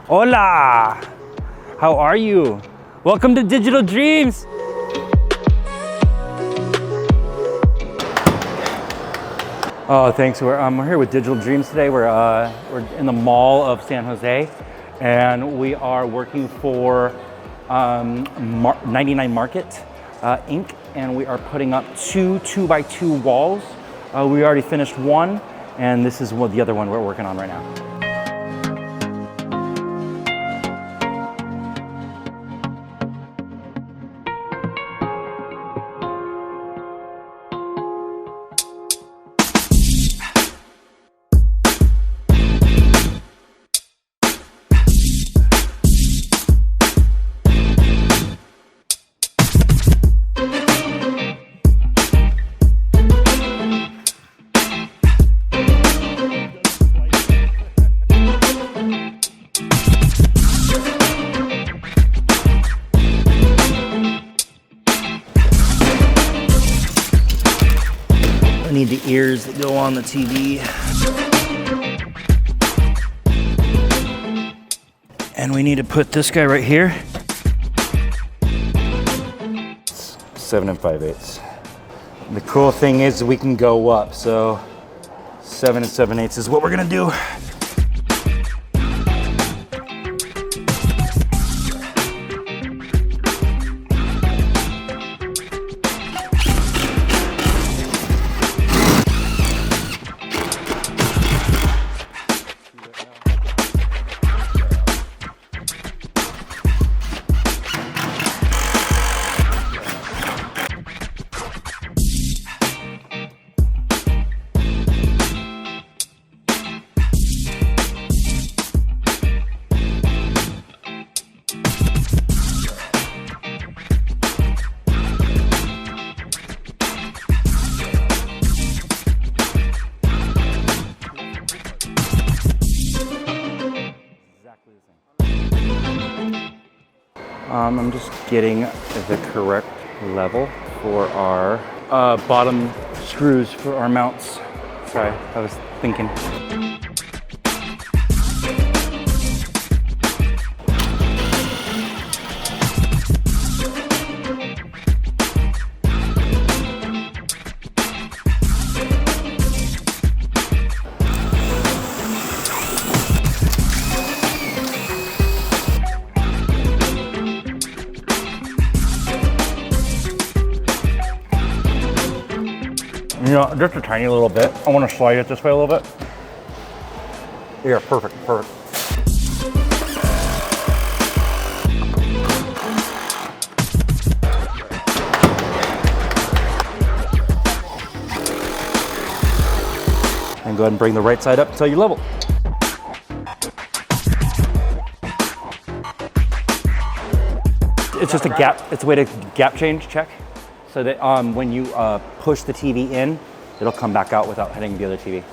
Hola! How are you? Welcome to Digital Dreams! Oh, thanks. We're here with Digital Dreams today. We're in the mall of San Jose, and we are working for 99 Market Inc. And we are putting up two 2x2 walls. We already finished one, and this is the other one we're working on right now. I need the ears that go on the TV. And we need to put this guy right here. 7 5/8. The cool thing is we can go up, so 7 7/8 is what we're gonna do. I'm just getting the correct level for our bottom screws for our mounts. Sorry, I was thinking. You know, just a tiny little bit. I want to slide it this way a little bit. Yeah, perfect, perfect. And go ahead and bring the right side up until you level. It's just a gap, it's a way to gap change check. So that when you push the TV in, it'll come back out without hitting the other TV.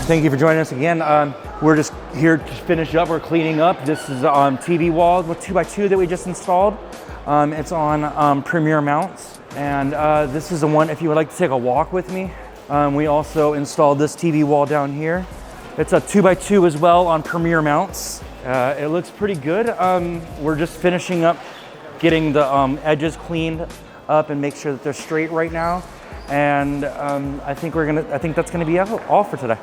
Thank you for joining us again. We're just here to finish up. We're cleaning up. This is TV wall with 2x2 that we just installed. It's on Premier mounts. And this is the one, if you would like to take a walk with me. We also installed this TV wall down here. It's a 2x2 as well on Premier mounts. It looks pretty good. We're just finishing up getting the edges cleaned up and make sure that they're straight right now. And I think that's gonna be all for today.